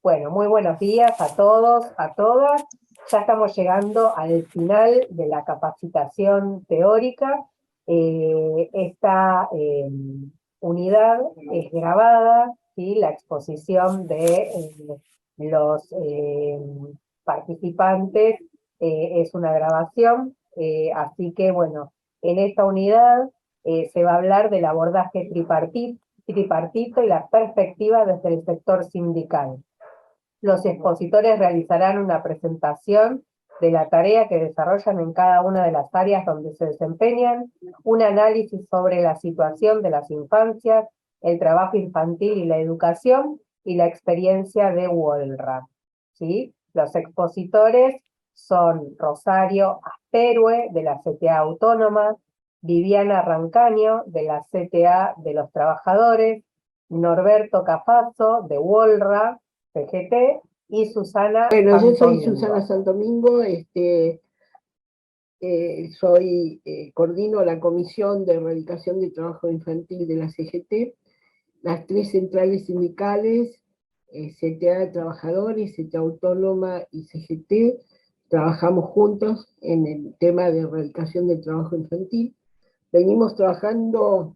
Bueno, muy buenos días a todos, a todas. Ya estamos llegando al final de la capacitación teórica. Esta unidad es grabada, ¿sí? La exposición de los participantes es una grabación, así que bueno, en esta unidad se va a hablar del abordaje tripartito y la perspectiva desde el sector sindical. Los expositores realizarán una presentación de la tarea que desarrollan en cada una de las áreas donde se desempeñan, un análisis sobre la situación de las infancias, el trabajo infantil y la educación, y la experiencia de WOLRA. ¿Sí? Los expositores son Rosario Asperue, de la CTA Autónoma, Viviana Rancaño, de la CTA de los Trabajadores, Norberto Cafazo, de WOLRA, CGT, y Susana Bueno, yo soy Santomingo. Susana Santomingo, coordino la Comisión de Erradicación de Trabajo Infantil de la CGT, las tres centrales sindicales, CTA de Trabajadores, CTA Autónoma y CGT, trabajamos juntos en el tema de erradicación del trabajo infantil. Venimos trabajando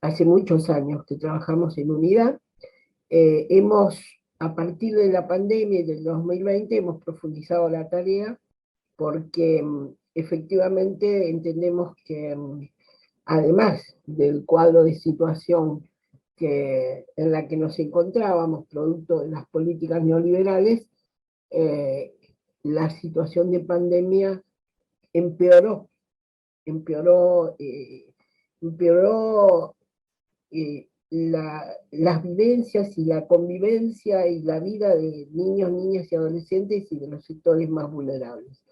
hace muchos años que trabajamos en unidad. A partir de la pandemia del 2020, hemos profundizado la tarea porque efectivamente entendemos que además del cuadro de situación en la que nos encontrábamos, producto de las políticas neoliberales, la situación de pandemia empeoró, empeoró, empeoró las vivencias y la convivencia y la vida de niños, niñas y adolescentes y de los sectores más vulnerables.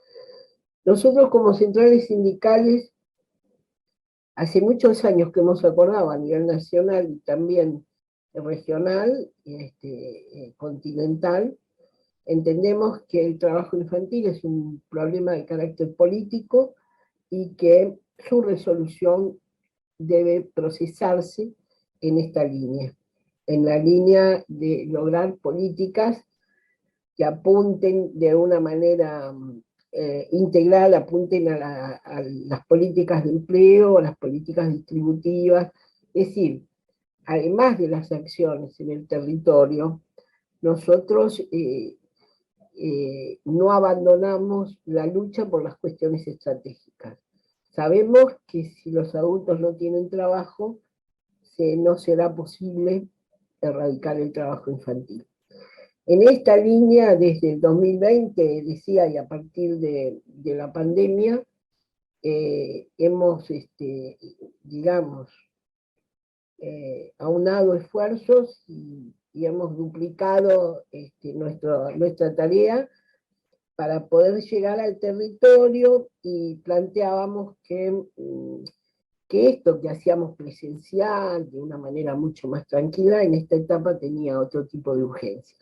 Nosotros como centrales sindicales, hace muchos años que hemos acordado a nivel nacional y también regional, continental, entendemos que el trabajo infantil es un problema de carácter político y que su resolución debe procesarse en esta línea, en la línea de lograr políticas que apunten de una manera integral, apunten a las políticas de empleo, a las políticas distributivas, es decir, además de las acciones en el territorio, nosotros no abandonamos la lucha por las cuestiones estratégicas. Sabemos que si los adultos no tienen trabajo, no será posible erradicar el trabajo infantil. En esta línea, desde el 2020, decía, y a partir de la pandemia, hemos, digamos, aunado esfuerzos y hemos duplicado nuestra tarea para poder llegar al territorio, y planteábamos que esto que hacíamos presencial, de una manera mucho más tranquila, en esta etapa tenía otro tipo de urgencia.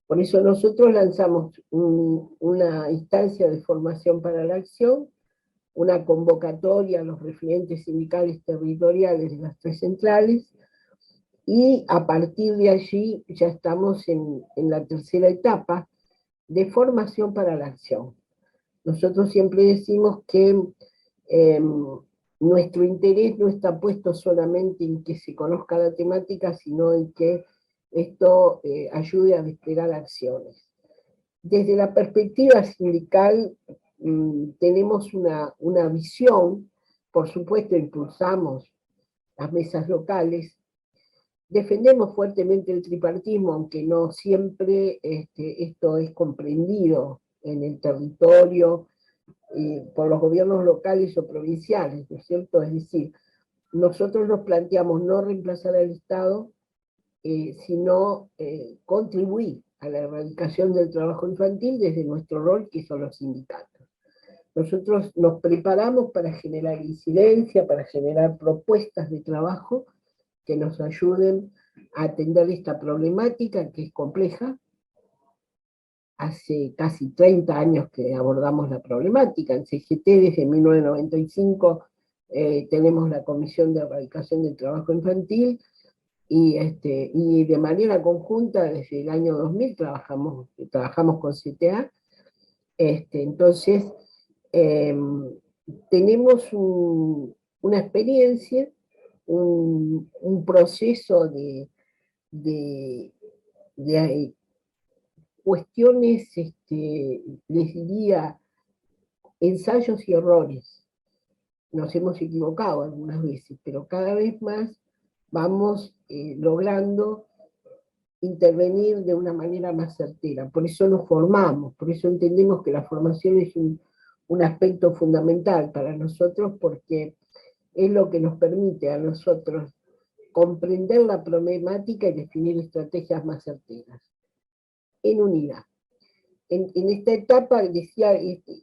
Por eso nosotros lanzamos una instancia de formación para la acción, una convocatoria a los referentes sindicales territoriales de las tres centrales, y a partir de allí ya estamos en la tercera etapa de formación para la acción. Nosotros siempre decimos que nuestro interés no está puesto solamente en que se conozca la temática, sino en que esto ayude a desplegar acciones. Desde la perspectiva sindical tenemos una visión, por supuesto impulsamos las mesas locales, defendemos fuertemente el tripartismo, aunque no siempre esto es comprendido en el territorio por los gobiernos locales o provinciales, ¿no es cierto? Es decir, nosotros nos planteamos no reemplazar al Estado, sino contribuir a la erradicación del trabajo infantil desde nuestro rol, que son los sindicatos. Nosotros nos preparamos para generar incidencia, para generar propuestas de trabajo que nos ayuden a atender esta problemática que es compleja. Hace casi 30 años que abordamos la problemática. En CGT desde 1995 tenemos la Comisión de Erradicación del Trabajo Infantil, y de manera conjunta desde el año 2000 trabajamos con CTA. Entonces, tenemos una experiencia, un proceso de, de cuestiones, les diría, ensayos y errores. Nos hemos equivocado algunas veces, pero cada vez más vamos logrando intervenir de una manera más certera. Por eso nos formamos, por eso entendemos que la formación es un aspecto fundamental para nosotros, porque es lo que nos permite a nosotros comprender la problemática y definir estrategias más certeras, en unidad. En esta etapa, decía,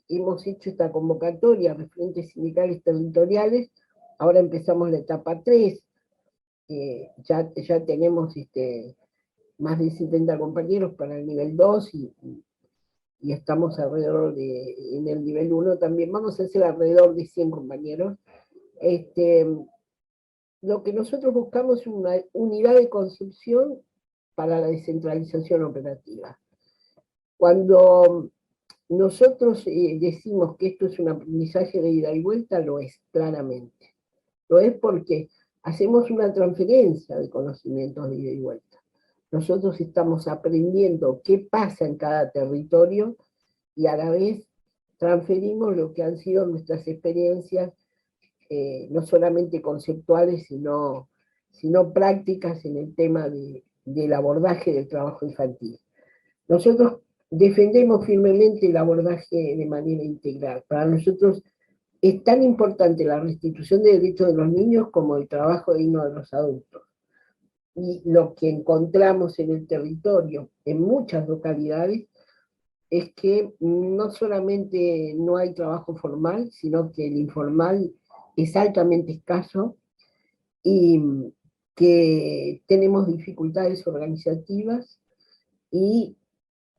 hemos hecho esta convocatoria de frentes sindicales territoriales, ahora empezamos la etapa 3, ya tenemos más de 70 compañeros para el nivel 2 y estamos alrededor en el nivel 1 también, vamos a hacer alrededor de 100 compañeros. Lo que nosotros buscamos es una unidad de concepción para la descentralización operativa. Cuando nosotros decimos que esto es un aprendizaje de ida y vuelta, lo es, claramente. Lo es porque hacemos una transferencia de conocimientos de ida y vuelta. Nosotros estamos aprendiendo qué pasa en cada territorio y a la vez transferimos lo que han sido nuestras experiencias, no solamente conceptuales, sino prácticas en el tema del abordaje del trabajo infantil. Nosotros defendemos firmemente el abordaje de manera integral. Para nosotros es tan importante la restitución de derechos de los niños como el trabajo digno de los adultos. Y lo que encontramos en el territorio, en muchas localidades, es que no solamente no hay trabajo formal, sino que el informal es altamente escaso y que tenemos dificultades organizativas y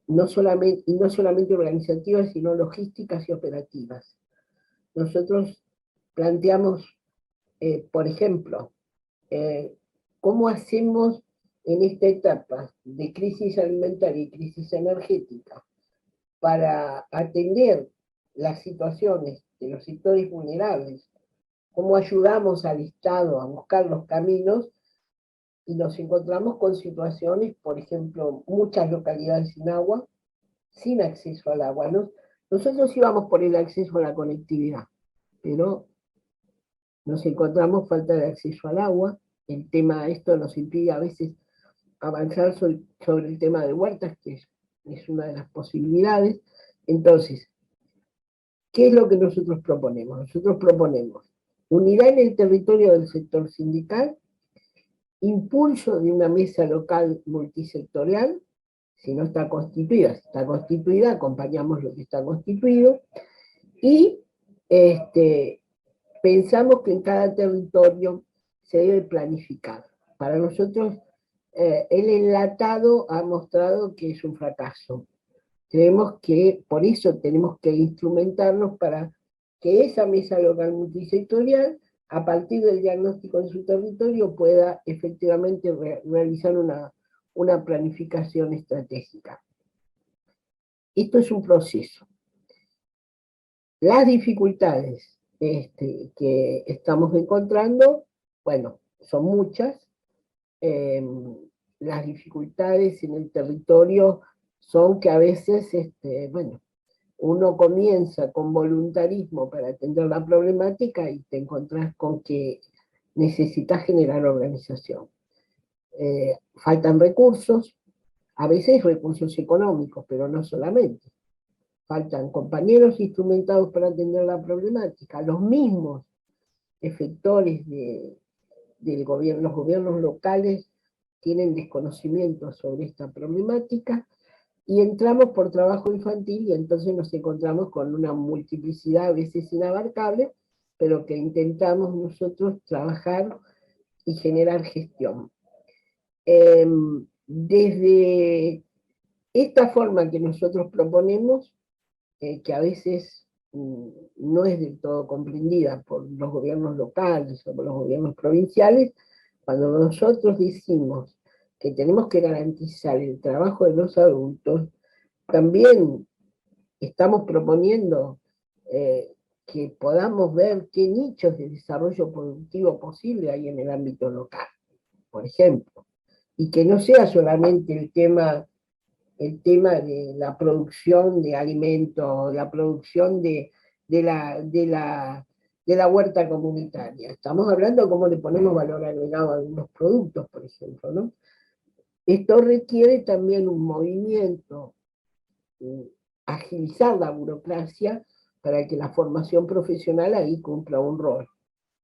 no solamente organizativas, sino logísticas y operativas. Nosotros planteamos, por ejemplo, cómo hacemos en esta etapa de crisis alimentaria y crisis energética para atender las situaciones de los sectores vulnerables, cómo ayudamos al Estado a buscar los caminos, y nos encontramos con situaciones, por ejemplo, muchas localidades sin agua, sin acceso al agua. Nosotros íbamos por el acceso a la conectividad, pero nos encontramos falta de acceso al agua. El tema, esto nos impide a veces avanzar sobre el tema de huertas, que es una de las posibilidades. Entonces, ¿qué es lo que nosotros proponemos? Nosotros proponemos unidad en el territorio del sector sindical, impulso de una mesa local multisectorial, si no está constituida, si está constituida, acompañamos lo que está constituido, y pensamos que en cada territorio se debe planificar. Para nosotros, el enlatado ha mostrado que es un fracaso. Creemos que por eso tenemos que instrumentarnos para que esa mesa local multisectorial, a partir del diagnóstico en su territorio, pueda efectivamente realizar una planificación estratégica. Esto es un proceso. Las dificultades que estamos encontrando, bueno, son muchas. Las dificultades en el territorio son que a veces, bueno, uno comienza con voluntarismo para atender la problemática y te encontrás con que necesitas generar organización. Faltan recursos, a veces recursos económicos, pero no solamente. Faltan compañeros instrumentados para atender la problemática, los mismos efectores del gobierno, los gobiernos locales tienen desconocimiento sobre esta problemática, y entramos por trabajo infantil y entonces nos encontramos con una multiplicidad a veces inabarcable, pero que intentamos nosotros trabajar y generar gestión. Desde esta forma que nosotros proponemos, que a veces no es del todo comprendida por los gobiernos locales o por los gobiernos provinciales, Cuando nosotros decimos que tenemos que garantizar el trabajo de los adultos, también estamos proponiendo que podamos ver qué nichos de desarrollo productivo posible hay en el ámbito local, por ejemplo, y que no sea solamente el tema de la producción de alimentos, la producción de la, de la, de la huerta comunitaria. Estamos hablando de cómo le ponemos valor agregado a algunos productos, por ejemplo, ¿no? Esto requiere también un movimiento, agilizar la burocracia para que la formación profesional ahí cumpla un rol,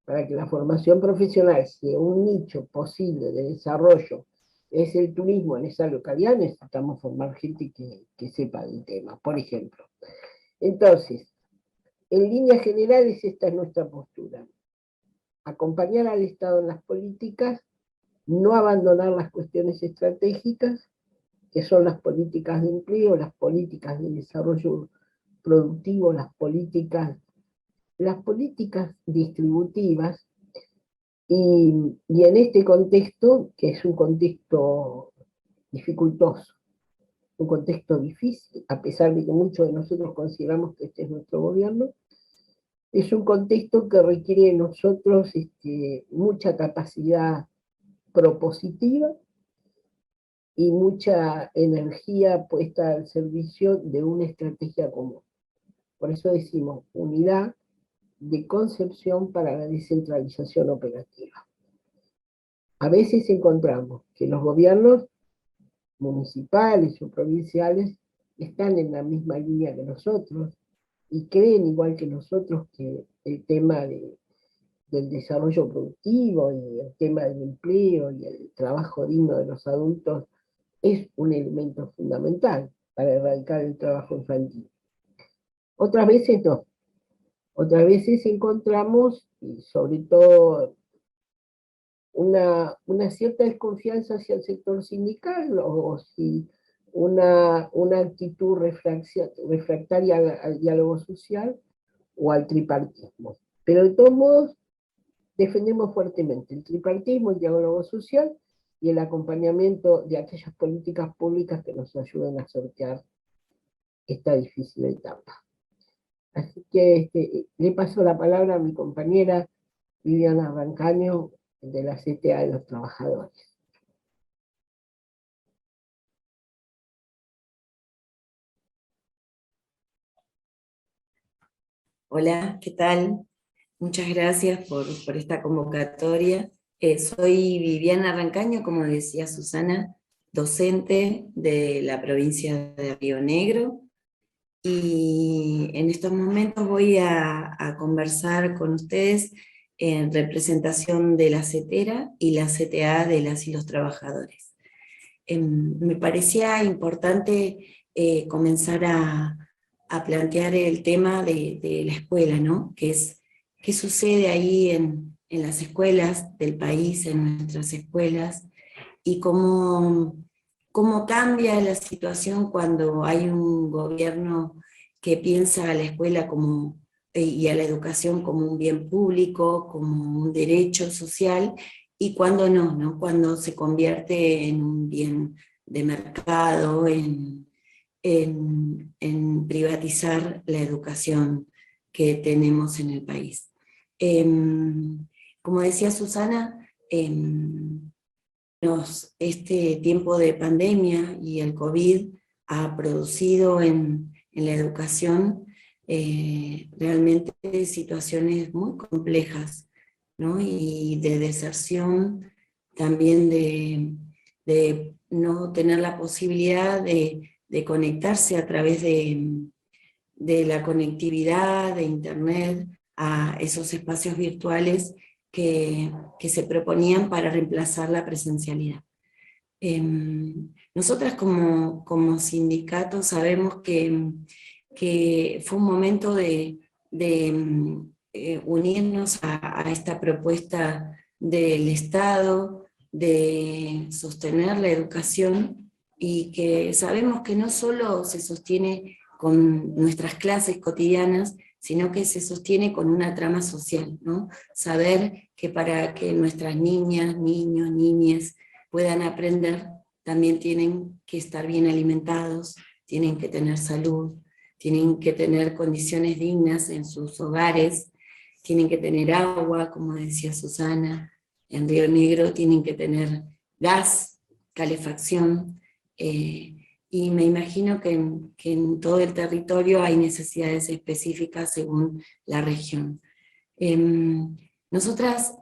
para que la formación profesional sea un nicho posible de desarrollo es el turismo en esa localidad, necesitamos formar gente que sepa del tema, por ejemplo. Entonces, en líneas generales esta es nuestra postura. Acompañar al Estado en las políticas, no abandonar las cuestiones estratégicas, que son las políticas de empleo, las políticas de desarrollo productivo, las políticas distributivas, y en este contexto, que es un contexto dificultoso, un contexto difícil, a pesar de que muchos de nosotros consideramos que este es nuestro gobierno, es un contexto que requiere de nosotros mucha capacidad propositiva y mucha energía puesta al servicio de una estrategia común. Por eso decimos unidad de concepción para la descentralización operativa. A veces encontramos que los gobiernos municipales o provinciales están en la misma línea que nosotros y creen igual que nosotros que el tema del desarrollo productivo y el tema del empleo y el trabajo digno de los adultos es un elemento fundamental para erradicar el trabajo infantil. Otras veces no. Otras veces encontramos, y sobre todo, una cierta desconfianza hacia el sector sindical, o si una actitud refractaria al diálogo social o al tripartismo. Pero de todos modos, defendemos fuertemente el tripartismo, el diálogo social y el acompañamiento de aquellas políticas públicas que nos ayuden a sortear esta difícil etapa. Así que le paso la palabra a mi compañera Viviana Rancaño, de la CTA de los Trabajadores. Hola, ¿qué tal? Muchas gracias por esta convocatoria. Soy Viviana Rancaño, como decía Susana, docente de la provincia de Río Negro, y en estos momentos voy a conversar con ustedes en representación de la CETERA y la CTA de las y los trabajadores. Me parecía importante comenzar a plantear el tema de la escuela, ¿no? Que es qué sucede ahí en las escuelas del país, en nuestras escuelas, y cómo cambia la situación cuando hay un gobierno que piensa a la escuela y a la educación como un bien público, como un derecho social, y cuando no, ¿no? Cuando se convierte en un bien de mercado, en privatizar la educación que tenemos en el país. Como decía Susana, este tiempo de pandemia y el COVID ha producido en la educación realmente situaciones muy complejas, ¿no? Y de deserción, también de no tener la posibilidad de conectarse a través de la conectividad, de internet, a esos espacios virtuales que se proponían para reemplazar la presencialidad. Nosotras como sindicato sabemos que fue un momento de unirnos a esta propuesta del Estado de sostener la educación, y que sabemos que no solo se sostiene con nuestras clases cotidianas, sino que se sostiene con una trama social, ¿no? Saber que para que nuestras niñas, niños, niñas puedan aprender, también tienen que estar bien alimentados, tienen que tener salud, tienen que tener condiciones dignas en sus hogares, tienen que tener agua, como decía Susana, en Río Negro tienen que tener gas, calefacción, y me imagino que en todo el territorio hay necesidades específicas según la región. Nosotras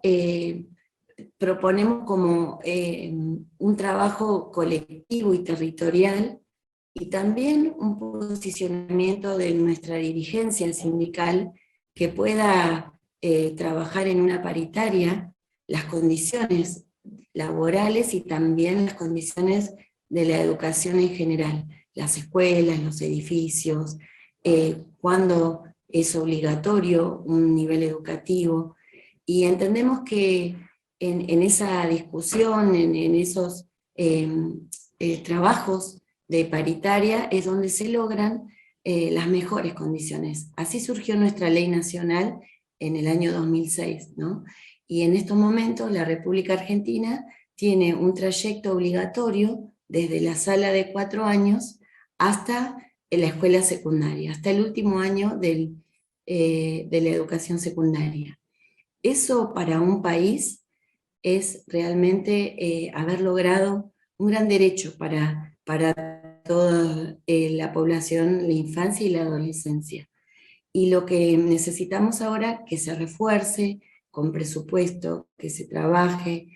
proponemos como un trabajo colectivo y territorial, y también un posicionamiento de nuestra dirigencia sindical que pueda trabajar en una paritaria las condiciones laborales y también las condiciones de la educación en general, las escuelas, los edificios, cuándo es obligatorio un nivel educativo, y entendemos que en esa discusión, en esos trabajos de paritaria es donde se logran las mejores condiciones. Así surgió nuestra ley nacional en el año 2006, ¿no? Y en estos momentos la República Argentina tiene un trayecto obligatorio desde la sala de 4 años hasta la escuela secundaria, hasta el último año de la educación secundaria. Eso para un país es realmente haber logrado un gran derecho para toda la población, la infancia y la adolescencia. Y lo que necesitamos ahora, que se refuerce con presupuesto, que se trabaje,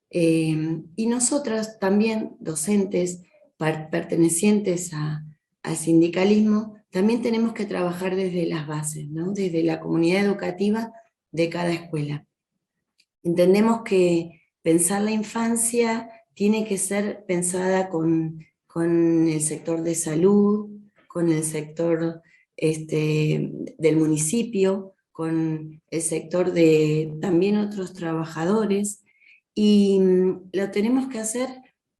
y nosotros también, docentes pertenecientes al sindicalismo, también tenemos que trabajar desde las bases, ¿no? Desde la comunidad educativa de cada escuela. Entendemos que pensar la infancia tiene que ser pensada con el sector de salud, con el sector del municipio, con el sector de también otros trabajadores, y lo tenemos que hacer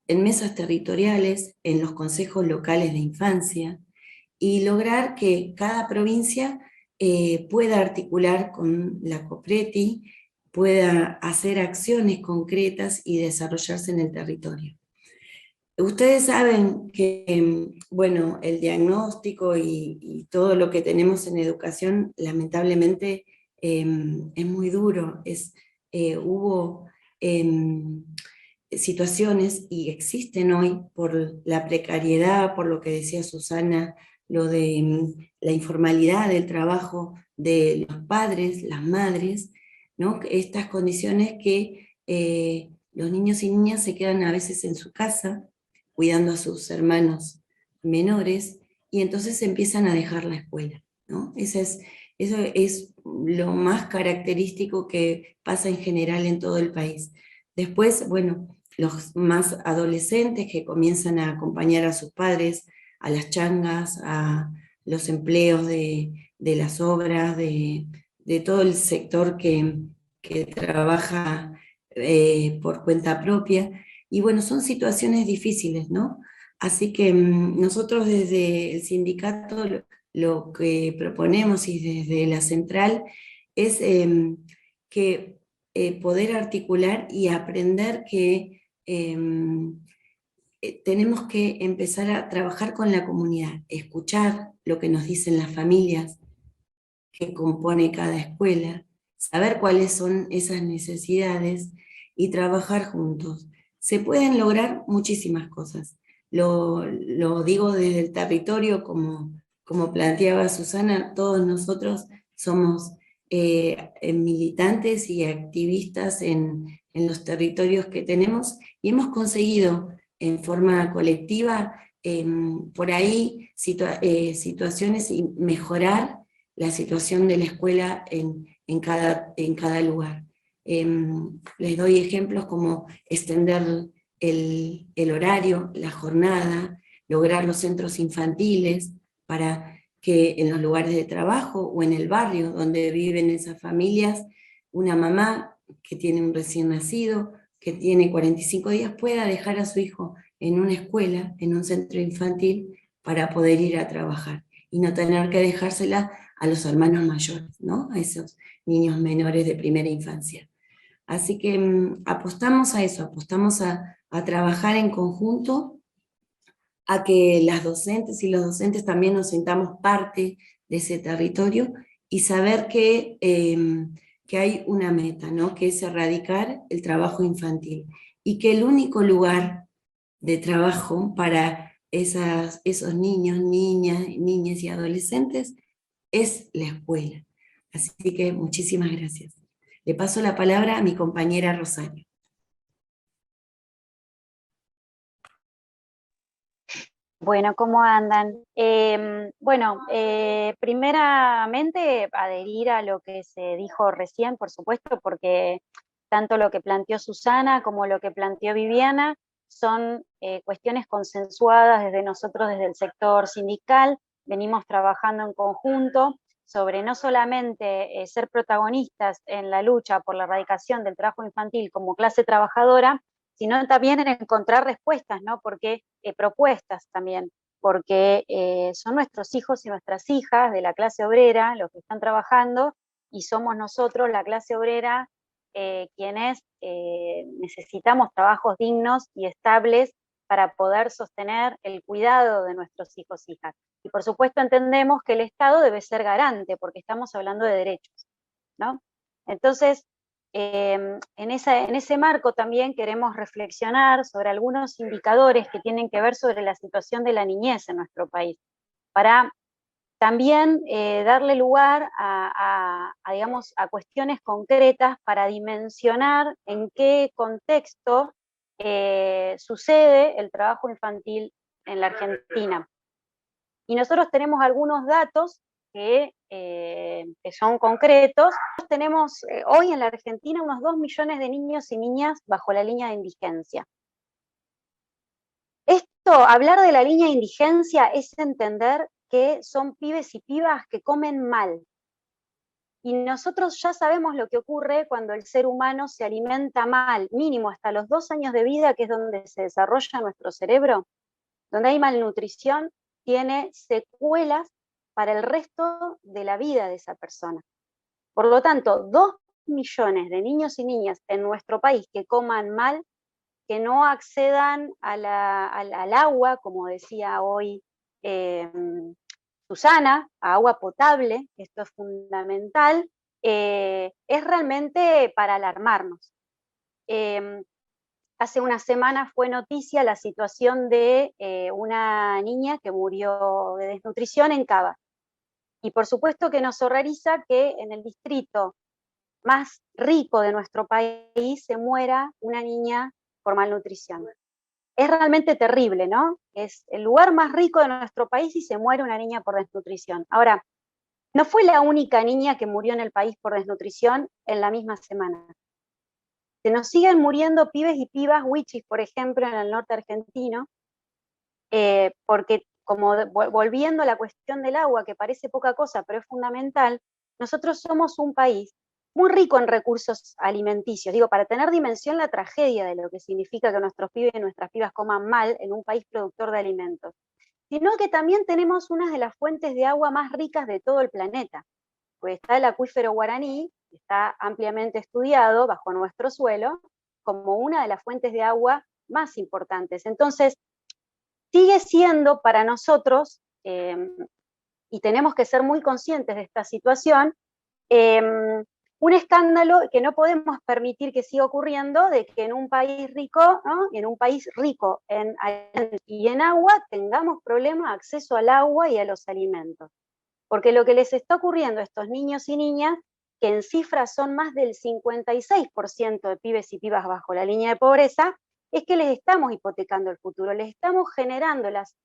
en mesas territoriales, en los consejos locales de infancia, y lograr que cada provincia pueda articular con la COPRETI, pueda hacer acciones concretas y desarrollarse en el territorio. Ustedes saben que, bueno, el diagnóstico y todo lo que tenemos en educación, lamentablemente, es muy duro. Hubo situaciones, y existen hoy, por la precariedad, por lo que decía Susana, lo de la informalidad del trabajo de los padres, las madres, ¿no? Estas condiciones que los niños y niñas se quedan a veces en su casa, cuidando a sus hermanos menores, y entonces empiezan a dejar la escuela, ¿no? Eso es lo más característico que pasa en general en todo el país. Después, bueno, los más adolescentes que comienzan a acompañar a sus padres a las changas, a los empleos de las obras, de todo el sector que trabaja por cuenta propia. Y bueno, son situaciones difíciles, ¿no? Así que nosotros desde el sindicato lo que proponemos, y desde la central, es que poder articular y aprender que tenemos que empezar a trabajar con la comunidad, escuchar lo que nos dicen las familias que compone cada escuela, saber cuáles son esas necesidades y trabajar juntos. Se pueden lograr muchísimas cosas. Lo digo desde el territorio, como planteaba Susana, todos nosotros somos militantes y activistas en los territorios que tenemos, y hemos conseguido en forma colectiva por ahí situaciones, y mejorar la situación de la escuela en cada lugar. Les doy ejemplos como extender el horario, la jornada, lograr los centros infantiles para que en los lugares de trabajo o en el barrio donde viven esas familias, una mamá que tiene un recién nacido, que tiene 45 días, pueda dejar a su hijo en una escuela, en un centro infantil, para poder ir a trabajar y no tener que dejársela a los hermanos mayores, ¿no? A esos niños menores de primera infancia. Así que apostamos a eso, apostamos a trabajar en conjunto, a que las docentes y los docentes también nos sintamos parte de ese territorio y saber que hay una meta, ¿no? Que es erradicar el trabajo infantil y que el único lugar de trabajo para esos niños, niñas y adolescentes es la escuela. Así que muchísimas gracias. Le paso la palabra a mi compañera Rosario. Bueno, ¿cómo andan? Primeramente adherir a lo que se dijo recién, por supuesto, porque tanto lo que planteó Susana como lo que planteó Viviana son cuestiones consensuadas desde nosotros, desde el sector sindical. Venimos trabajando en conjunto sobre no solamente ser protagonistas en la lucha por la erradicación del trabajo infantil como clase trabajadora, sino también en encontrar respuestas, ¿no? Porque propuestas también, porque son nuestros hijos y nuestras hijas de la clase obrera los que están trabajando, y somos nosotros, la clase obrera, quienes necesitamos trabajos dignos y estables para poder sostener el cuidado de nuestros hijos e hijas. Y por supuesto entendemos que el Estado debe ser garante, porque estamos hablando de derechos, ¿no? Entonces, en ese marco también queremos reflexionar sobre algunos indicadores que tienen que ver sobre la situación de la niñez en nuestro país, para también darle lugar digamos, a cuestiones concretas para dimensionar en qué contexto sucede el trabajo infantil en la Argentina. Y nosotros tenemos algunos datos que son concretos. Tenemos hoy en la Argentina unos 2 millones de niños y niñas bajo la línea de indigencia. Hablar de la línea de indigencia es entender que son pibes y pibas que comen mal. Y nosotros ya sabemos lo que ocurre cuando el ser humano se alimenta mal, mínimo hasta los 2 años de vida, que es donde se desarrolla nuestro cerebro, donde hay malnutrición, tiene secuelas para el resto de la vida de esa persona. Por lo tanto, 2 millones de niños y niñas en nuestro país que coman mal, que no accedan al agua, como decía hoy Susana, a agua potable, esto es fundamental, es realmente para alarmarnos. Hace una semana fue noticia la situación de una niña que murió de desnutrición en Cava. Y por supuesto que nos horroriza que en el distrito más rico de nuestro país se muera una niña por malnutrición. Es realmente terrible, ¿no? Es el lugar más rico de nuestro país y se muere una niña por desnutrición. Ahora, no fue la única niña que murió en el país por desnutrición en la misma semana. Se nos siguen muriendo pibes y pibas, huichis, por ejemplo, en el norte argentino, porque como volviendo a la cuestión del agua, que parece poca cosa, pero es fundamental, nosotros somos un país muy rico en recursos alimenticios. Digo, para tener dimensión la tragedia de lo que significa que nuestros pibes y nuestras pibas coman mal en un país productor de alimentos, sino que también tenemos una de las fuentes de agua más ricas de todo el planeta, pues está el acuífero guaraní, que está ampliamente estudiado bajo nuestro suelo, como una de las fuentes de agua más importantes. Entonces, sigue siendo para nosotros, y tenemos que ser muy conscientes de esta situación, un escándalo que no podemos permitir que siga ocurriendo, de que en un país rico, ¿no? Y en un país rico y en agua, tengamos problemas de acceso al agua y a los alimentos. Porque lo que les está ocurriendo a estos niños y niñas, que en cifras son más del 56% de pibes y pibas bajo la línea de pobreza, es que les estamos hipotecando el futuro, les estamos generando las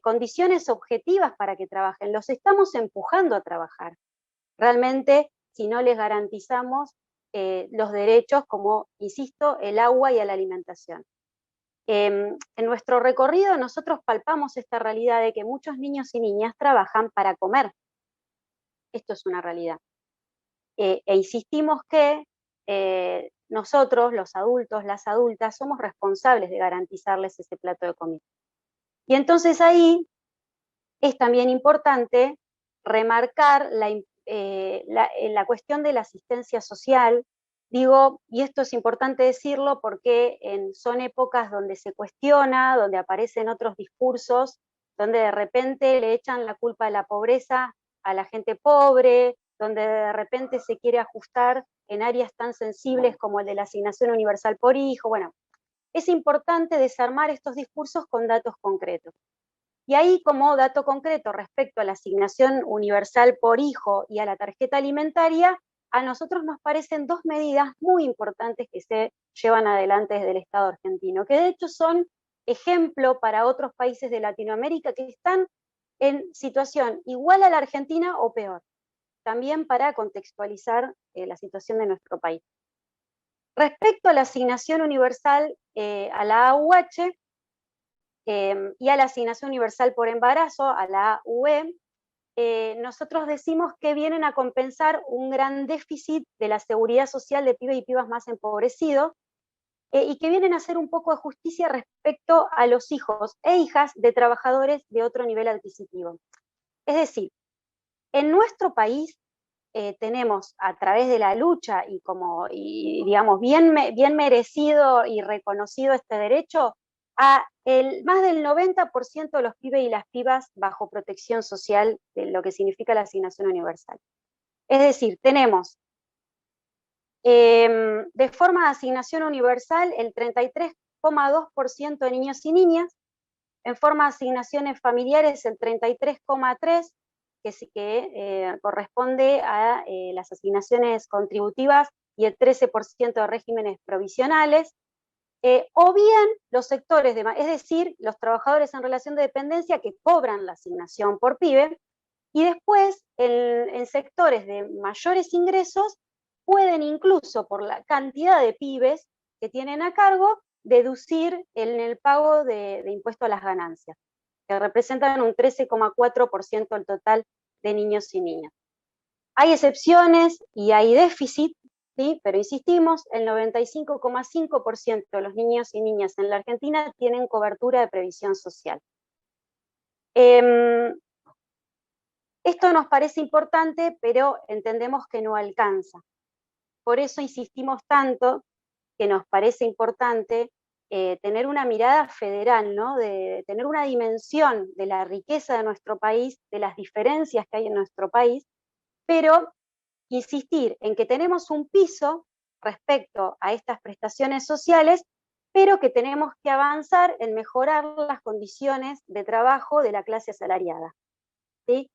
condiciones objetivas para que trabajen, los estamos empujando a trabajar. Realmente, si no les garantizamos los derechos como, insisto, el agua y a la alimentación. En nuestro recorrido nosotros palpamos esta realidad de que muchos niños y niñas trabajan para comer. Esto es una realidad. E insistimos que nosotros, los adultos, las adultas, somos responsables de garantizarles ese plato de comida. Y entonces ahí es también importante remarcar la cuestión de la asistencia social, Digo, y esto es importante decirlo porque son épocas donde se cuestiona, donde aparecen otros discursos, donde de repente le echan la culpa de la pobreza a la gente pobre, donde de repente se quiere ajustar en áreas tan sensibles como el de la asignación universal por hijo. Bueno, es importante desarmar estos discursos con datos concretos. Y ahí, como dato concreto respecto a la asignación universal por hijo y a la tarjeta alimentaria, a nosotros nos parecen dos medidas muy importantes que se llevan adelante desde el Estado argentino, que de hecho son ejemplo para otros países de Latinoamérica que están en situación igual a la Argentina o peor, también para contextualizar la situación de nuestro país. Respecto a la asignación universal a la AUH y a la asignación universal por embarazo, a la AUE, nosotros decimos que vienen a compensar un gran déficit de la seguridad social de pibes y pibas más empobrecidos, y que vienen a hacer un poco de justicia respecto a los hijos e hijas de trabajadores de otro nivel adquisitivo. Es decir, en nuestro país tenemos a través de la lucha y digamos, bien merecido y reconocido este derecho, a más del 90% de los pibes y las pibas bajo protección social de lo que significa la asignación universal. Es decir, tenemos de forma de asignación universal el 33,2% de niños y niñas, en forma de asignaciones familiares el 33,3%, que corresponde a las asignaciones contributivas, y el 13% de regímenes provisionales, o bien los sectores, es decir, los trabajadores en relación de dependencia que cobran la asignación por pibe, y después en sectores de mayores ingresos pueden incluso por la cantidad de pibes que tienen a cargo deducir en el pago de impuesto a las ganancias, que representan un 13,4% del total de niños y niñas. Hay excepciones y hay déficit, ¿sí? Pero insistimos, el 95,5% de los niños y niñas en la Argentina tienen cobertura de previsión social. Esto nos parece importante, pero entendemos que no alcanza. Por eso insistimos tanto que nos parece importante tener una mirada federal, ¿no? De tener una dimensión de la riqueza de nuestro país, de las diferencias que hay en nuestro país, pero insistir en que tenemos un piso respecto a estas prestaciones sociales, pero que tenemos que avanzar en mejorar las condiciones de trabajo de la clase asalariada, ¿sí?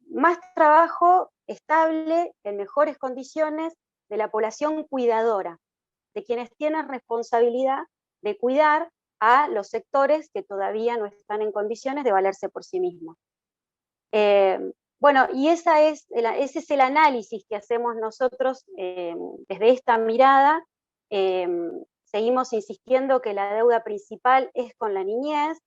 Más trabajo estable, en mejores condiciones, de la población cuidadora, de quienes tienen responsabilidad de cuidar a los sectores que todavía no están en condiciones de valerse por sí mismos. Bueno, y ese es el análisis que hacemos nosotros desde esta mirada. Seguimos insistiendo que la deuda principal es con la niñez,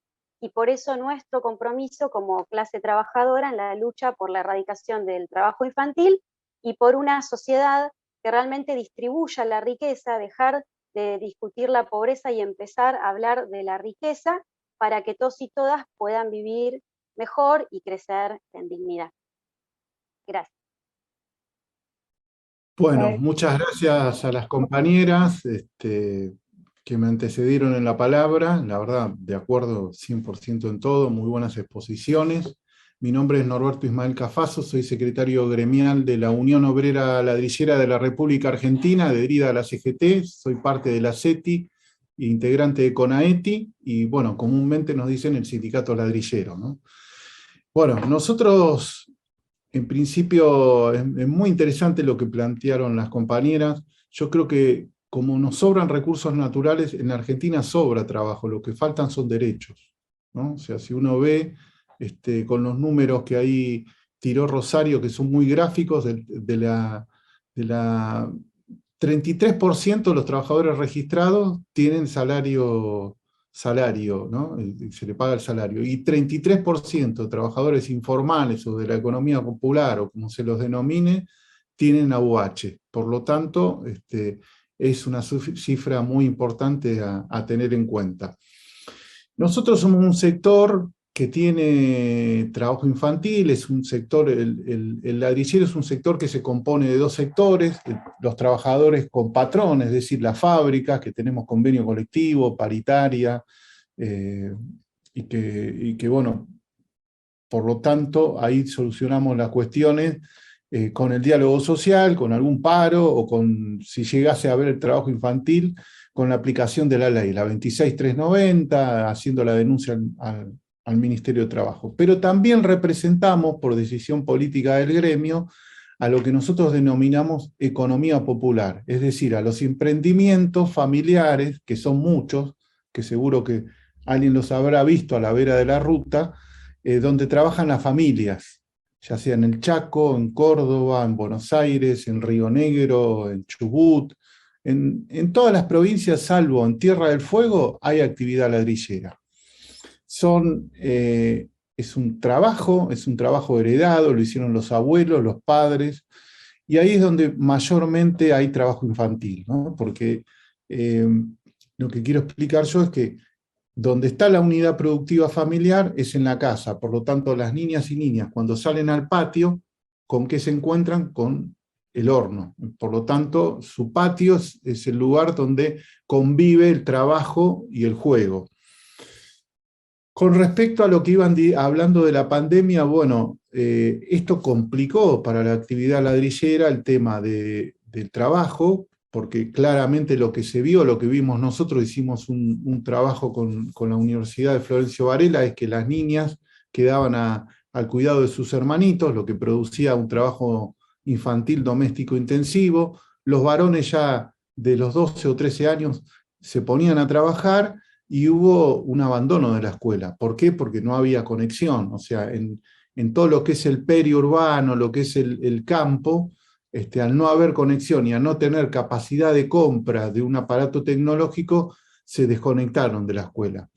y por eso nuestro compromiso como clase trabajadora en la lucha por la erradicación del trabajo infantil y por una sociedad que realmente distribuya la riqueza, dejar de discutir la pobreza y empezar a hablar de la riqueza para que todos y todas puedan vivir mejor y crecer en dignidad. Gracias. Bueno, muchas gracias a las compañeras que me antecedieron en la palabra. La verdad, de acuerdo 100% en todo, muy buenas exposiciones. Mi nombre es Norberto Ismael Cafaso, soy secretario gremial de la Unión Obrera Ladrillera de la República Argentina, adherida a la CGT, soy parte de la CETI, integrante de CONAETI, y bueno, comúnmente nos dicen el sindicato ladrillero, ¿no? Bueno, nosotros, en principio, es muy interesante lo que plantearon las compañeras. Yo creo que como nos sobran recursos naturales, en Argentina sobra trabajo, lo que faltan son derechos, ¿no? O sea, si uno ve con los números que ahí tiró Rosario, que son muy gráficos, de la 33% de los trabajadores registrados tienen salario, ¿no? Se le paga el salario, y 33% de trabajadores informales o de la economía popular, o como se los denomine, tienen AUH. Por lo tanto, es una cifra muy importante a tener en cuenta. Nosotros somos un sector que tiene trabajo infantil, es un sector, el ladrillero es un sector que se compone de dos sectores, los trabajadores con patrones, es decir, las fábricas, que tenemos convenio colectivo, paritaria, y que, bueno, por lo tanto, ahí solucionamos las cuestiones con el diálogo social, con algún paro, o con, si llegase a haber el trabajo infantil, con la aplicación de la ley, la 26390, haciendo la denuncia al Ministerio de Trabajo. Pero también representamos, por decisión política del gremio, a lo que nosotros denominamos economía popular, es decir, a los emprendimientos familiares, que son muchos, que seguro que alguien los habrá visto a la vera de la ruta, donde trabajan las familias, ya sea en el Chaco, en Córdoba, en Buenos Aires, en Río Negro, en Chubut, en todas las provincias, salvo en Tierra del Fuego, hay actividad ladrillera. Es un trabajo heredado, lo hicieron los abuelos, los padres, y ahí es donde mayormente hay trabajo infantil, ¿no? Porque lo que quiero explicar yo es que donde está la unidad productiva familiar es en la casa, por lo tanto las niñas y niñas cuando salen al patio, ¿con qué se encuentran? Con el horno. Por lo tanto, su patio es el lugar donde convive el trabajo y el juego. Con respecto a lo que iban hablando de la pandemia, bueno, esto complicó para la actividad ladrillera el tema del trabajo, porque claramente lo que se vio, lo que vimos nosotros, hicimos un trabajo con la Universidad de Florencio Varela, es que las niñas quedaban al cuidado de sus hermanitos, lo que producía un trabajo infantil doméstico intensivo. Los varones ya de los 12 o 13 años se ponían a trabajar, y hubo un abandono de la escuela. ¿Por qué? Porque no había conexión. O sea, en todo lo que es el periurbano, lo que es el campo, al no haber conexión y a no tener capacidad de compra de un aparato tecnológico, se desconectaron de la escuela.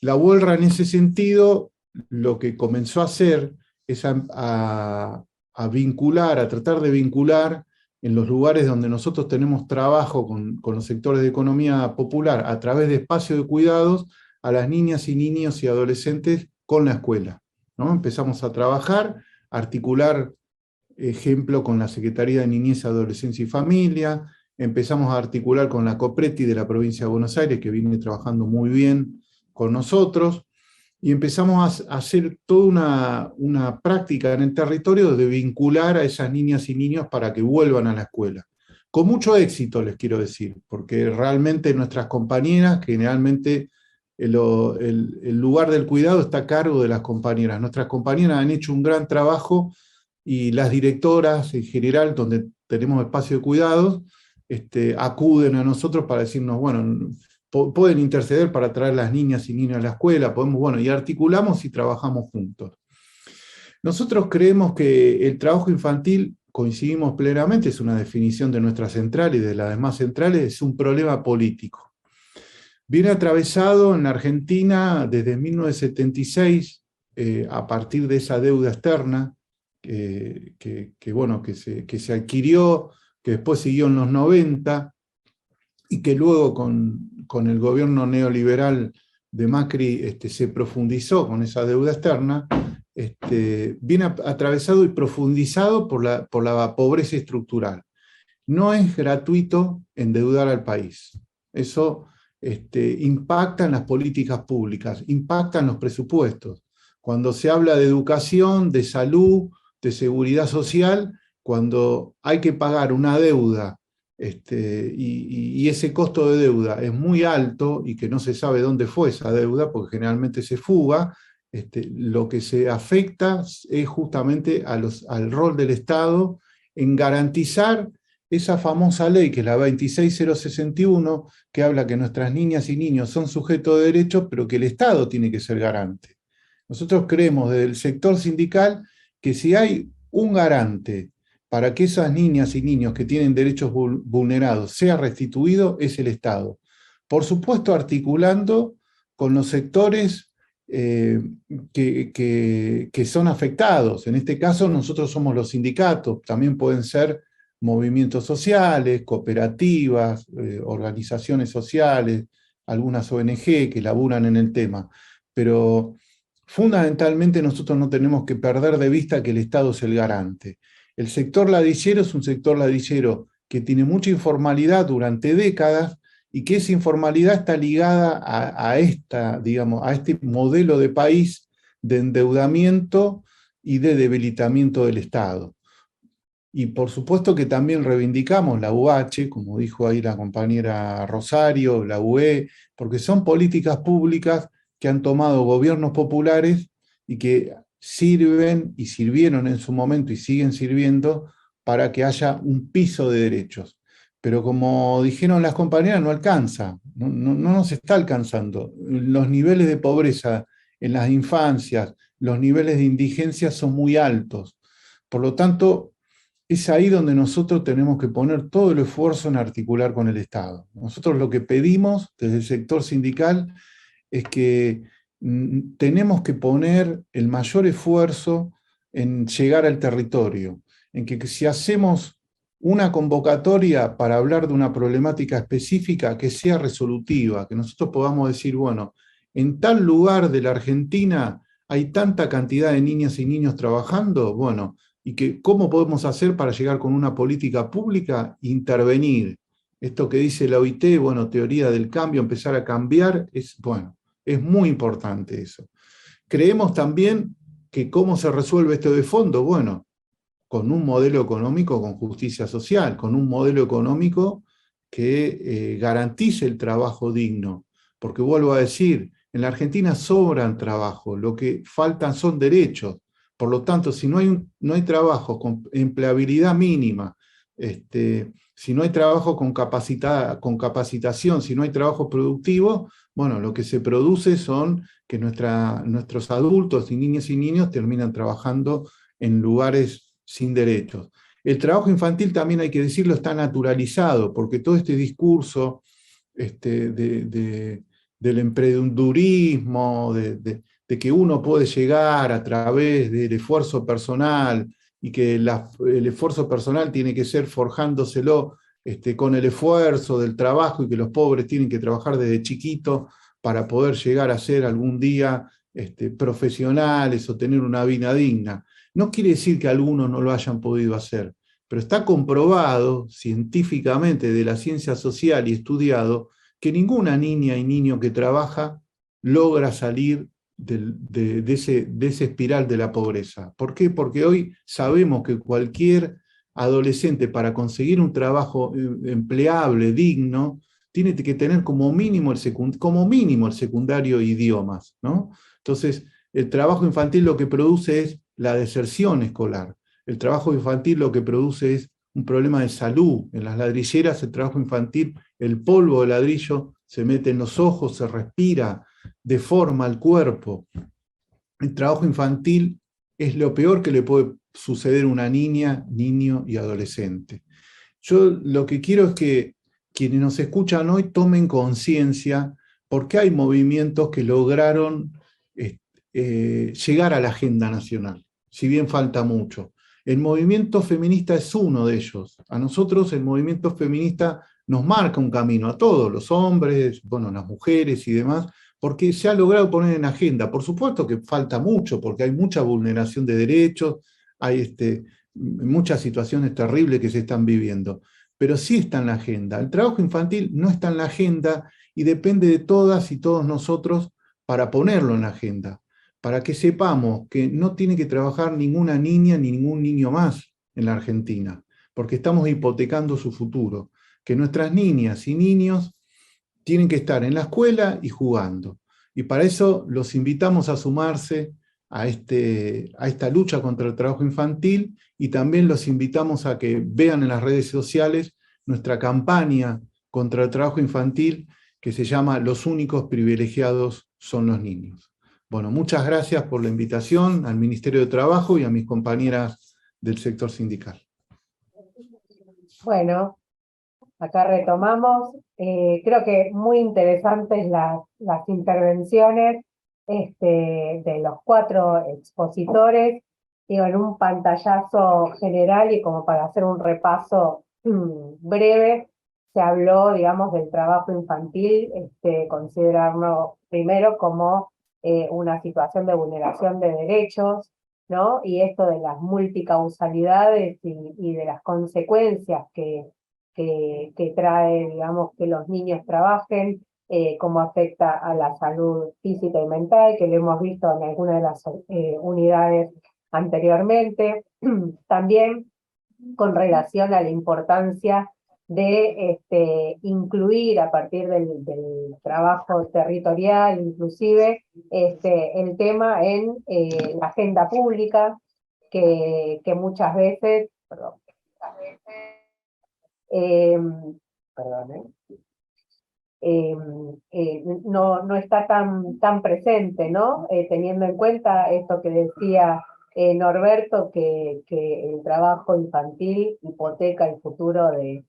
La UELRA en ese sentido, lo que comenzó a hacer es a vincular, a tratar de vincular en los lugares donde nosotros tenemos trabajo con los sectores de economía popular, a través de espacios de cuidados, a las niñas y niños y adolescentes con la escuela, ¿no? Empezamos a trabajar, a articular, ejemplo, con la Secretaría de Niñez, Adolescencia y Familia, empezamos a articular con la COPRETI de la provincia de Buenos Aires, que viene trabajando muy bien con nosotros, y empezamos a hacer toda una práctica en el territorio de vincular a esas niñas y niños para que vuelvan a la escuela. Con mucho éxito, les quiero decir, porque realmente nuestras compañeras, generalmente el lugar del cuidado está a cargo de las compañeras. Nuestras compañeras han hecho un gran trabajo, y las directoras en general, donde tenemos espacio de cuidados, acuden a nosotros para decirnos, bueno, pueden interceder para traer las niñas y niños a la escuela, bueno, y articulamos y trabajamos juntos. Nosotros creemos que el trabajo infantil, coincidimos plenamente, es una definición de nuestra central y de las demás centrales, es un problema político. Viene atravesado en la Argentina desde 1976, a partir de esa deuda externa, que se adquirió, que después siguió en los 90, y que luego con el gobierno neoliberal de Macri se profundizó con esa deuda externa, viene atravesado y profundizado por la pobreza estructural. No es gratuito endeudar al país. Eso impacta en las políticas públicas, impacta en los presupuestos. Cuando se habla de educación, de salud, de seguridad social, cuando hay que pagar una deuda, y ese costo de deuda es muy alto y que no se sabe dónde fue esa deuda, porque generalmente se fuga, lo que se afecta es justamente al rol del Estado en garantizar esa famosa ley, que es la 26061, que habla que nuestras niñas y niños son sujetos de derechos, pero que el Estado tiene que ser garante. Nosotros creemos desde el sector sindical que si hay un garante para que esas niñas y niños que tienen derechos vulnerados sea restituido, es el Estado. Por supuesto, articulando con los sectores que son afectados. En este caso, nosotros somos los sindicatos, también pueden ser movimientos sociales, cooperativas, organizaciones sociales, algunas ONG que laburan en el tema. Pero fundamentalmente nosotros no tenemos que perder de vista que el Estado es el garante. El sector ladrillero es un sector ladrillero que tiene mucha informalidad durante décadas y que esa informalidad está ligada digamos, a este modelo de país de endeudamiento y de debilitamiento del Estado. Y por supuesto que también reivindicamos la UH, como dijo ahí la compañera Rosario, la UE, porque son políticas públicas que han tomado gobiernos populares y que sirven y sirvieron en su momento y siguen sirviendo para que haya un piso de derechos. Pero como dijeron las compañeras, no alcanza, no nos está alcanzando. Los niveles de pobreza en las infancias, los niveles de indigencia son muy altos. Por lo tanto, es ahí donde nosotros tenemos que poner todo el esfuerzo en articular con el Estado. Nosotros lo que pedimos desde el sector sindical es que tenemos que poner el mayor esfuerzo en llegar al territorio, en que si hacemos una convocatoria para hablar de una problemática específica que sea resolutiva, que nosotros podamos decir, bueno, en tal lugar de la Argentina hay tanta cantidad de niñas y niños trabajando, bueno, y que cómo podemos hacer para llegar con una política pública, intervenir. Esto que dice la OIT, bueno, teoría del cambio, empezar a cambiar, bueno, es muy importante eso. Creemos también que cómo se resuelve esto de fondo, bueno, con un modelo económico con justicia social, con un modelo económico que garantice el trabajo digno. Porque vuelvo a decir, en la Argentina sobran trabajo, lo que faltan son derechos. Por lo tanto, si no hay trabajo con empleabilidad mínima, si no hay trabajo con capacitación, si no hay trabajo productivo, bueno, lo que se produce son que nuestros adultos y niños terminan trabajando en lugares sin derechos. El trabajo infantil también hay que decirlo, está naturalizado, porque todo este discurso del emprendedurismo, de que uno puede llegar a través del esfuerzo personal y que el esfuerzo personal tiene que ser forjándoselo con el esfuerzo del trabajo y que los pobres tienen que trabajar desde chiquito para poder llegar a ser algún día profesionales o tener una vida digna. No quiere decir que algunos no lo hayan podido hacer, pero está comprobado científicamente de la ciencia social y estudiado que ninguna niña y niño que trabaja logra salir de esa espiral de la pobreza. ¿Por qué? Porque hoy sabemos que cualquier adolescente para conseguir un trabajo empleable, digno, tiene que tener como mínimo el secundario idiomas, ¿no? Entonces, el trabajo infantil lo que produce es la deserción escolar. El trabajo infantil lo que produce es un problema de salud. En las ladrilleras, el trabajo infantil, el polvo de ladrillo se mete en los ojos, se respira, deforma el cuerpo. El trabajo infantil es lo peor que le puede suceder a una niña, niño y adolescente. Yo lo que quiero es que quienes nos escuchan hoy tomen conciencia porque hay movimientos que lograron llegar a la agenda nacional, si bien falta mucho. El movimiento feminista es uno de ellos. A nosotros el movimiento feminista nos marca un camino, a todos, los hombres, bueno, las mujeres y demás, porque se ha logrado poner en agenda. Por supuesto que falta mucho, porque hay mucha vulneración de derechos, hay muchas situaciones terribles que se están viviendo, pero sí está en la agenda. El trabajo infantil no está en la agenda y depende de todas y todos nosotros para ponerlo en la agenda, para que sepamos que no tiene que trabajar ninguna niña ni ningún niño más en la Argentina, porque estamos hipotecando su futuro, que nuestras niñas y niños tienen que estar en la escuela y jugando. Y para eso los invitamos a sumarse a esta lucha contra el trabajo infantil y también los invitamos a que vean en las redes sociales nuestra campaña contra el trabajo infantil que se llama Los únicos privilegiados son los niños. Bueno, muchas gracias por la invitación al Ministerio de Trabajo y a mis compañeras del sector sindical. Bueno, acá retomamos. Creo que muy interesantes las intervenciones de los 4 expositores. Digo, en un pantallazo general y como para hacer un repaso breve, se habló, digamos, del trabajo infantil, considerarlo primero como una situación de vulneración de derechos, ¿no? Y esto de las multicausalidades y de las consecuencias que trae, digamos, que los niños trabajen, cómo afecta a la salud física y mental, que lo hemos visto en algunas de las unidades anteriormente. También con relación a la importancia de incluir a partir del trabajo territorial, inclusive, el tema en la agenda pública, que muchas veces, perdón, eh, perdón, no está tan presente, ¿no? Teniendo en cuenta esto que decía Norberto, que el trabajo infantil hipoteca el futuro de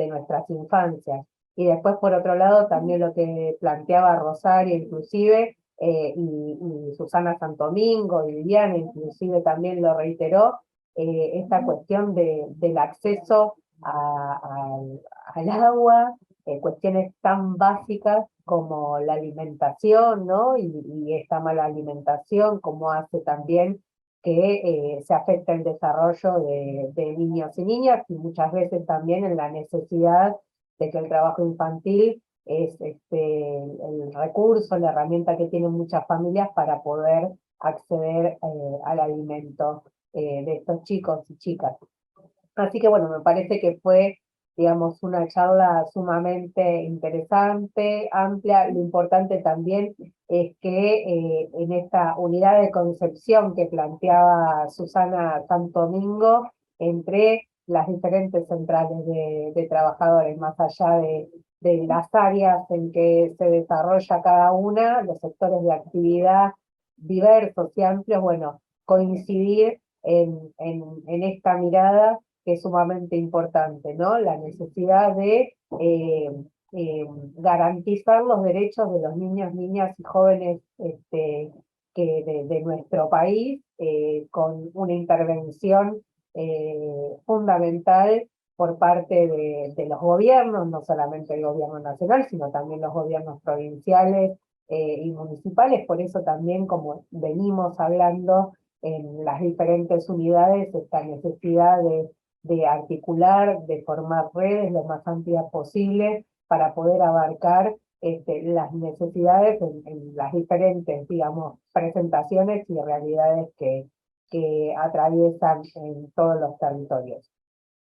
nuestras infancias. Y después, por otro lado, también lo que planteaba Rosario, inclusive, y Susana Santomingo y Viviana, inclusive también lo reiteró, esta cuestión del acceso al agua, cuestiones tan básicas como la alimentación, ¿no? Y esta mala alimentación, como hace también que se afecta el desarrollo de niños y niñas, y muchas veces también en la necesidad de que el trabajo infantil es el recurso, la herramienta que tienen muchas familias para poder acceder al alimento de estos chicos y chicas. Así que bueno, me parece que fue, digamos, una charla sumamente interesante, amplia. Lo importante también es que en esta unidad de concepción que planteaba Susana Santomingo, entre las diferentes centrales de trabajadores, más allá de las áreas en que se desarrolla cada una, los sectores de actividad diversos y amplios, bueno, coincidir en esta mirada que es sumamente importante, ¿no? La necesidad de garantizar los derechos de los niños, niñas y jóvenes de nuestro país, con una intervención fundamental por parte de los gobiernos, no solamente el gobierno nacional, sino también los gobiernos provinciales y municipales. Por eso también, como venimos hablando en las diferentes unidades, esta necesidad de articular, de formar redes lo más amplias posible para poder abarcar las necesidades en las diferentes, digamos, presentaciones y realidades que atraviesan en todos los territorios.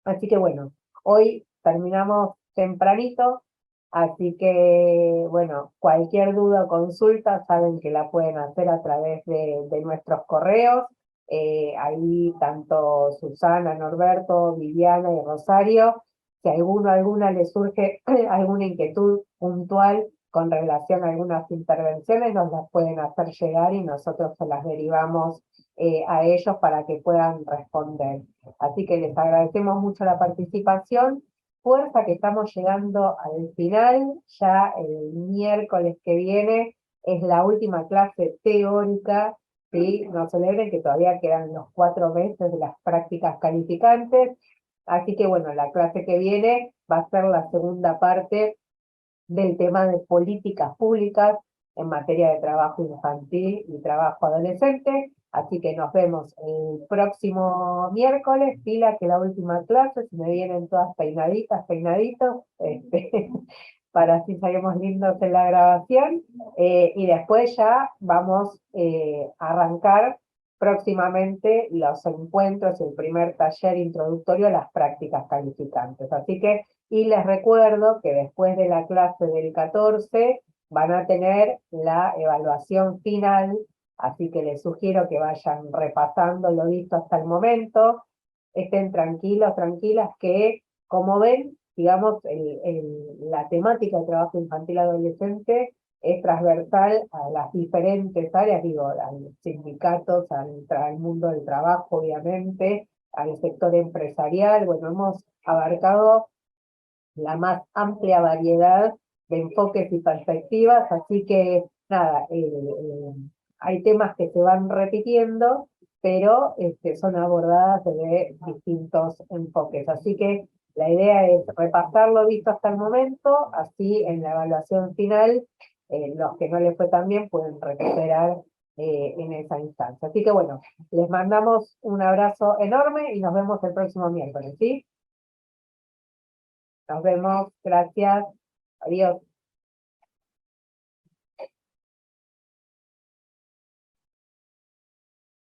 Así que bueno, hoy terminamos tempranito, así que bueno, cualquier duda o consulta saben que la pueden hacer a través de nuestros correos. Ahí tanto Susana, Norberto, Viviana y Rosario, si a alguna les surge alguna inquietud puntual con relación a algunas intervenciones, nos las pueden hacer llegar y nosotros se las derivamos a ellos para que puedan responder. Así que les agradecemos mucho la participación. Fuerza que estamos llegando al final, ya el miércoles que viene es la última clase teórica, ¿sí? No celebren que todavía quedan los 4 meses de las prácticas calificantes, así que bueno, la clase que viene va a ser la segunda parte del tema de políticas públicas en materia de trabajo infantil y trabajo adolescente. Así que nos vemos el próximo miércoles, pila que la última clase, si me vienen todas peinaditas, peinaditos, para así salimos lindos en la grabación, y después ya vamos a arrancar próximamente los encuentros, el primer taller introductorio a las prácticas calificantes. Así que, y les recuerdo que después de la clase del 14 van a tener la evaluación final, así que les sugiero que vayan repasando lo visto hasta el momento, estén tranquilos, tranquilas, que como ven, digamos, la temática de trabajo infantil adolescente es transversal a las diferentes áreas, digo, a los sindicatos, al mundo del trabajo, obviamente, al sector empresarial. Bueno, hemos abarcado la más amplia variedad de enfoques y perspectivas, así que nada, hay temas que se van repitiendo, pero son abordadas desde distintos enfoques. Así que la idea es repasar lo visto hasta el momento, así en la evaluación final los que no les fue tan bien pueden recuperar en esa instancia. Así que bueno, les mandamos un abrazo enorme y nos vemos el próximo miércoles, ¿sí? Nos vemos, gracias, adiós.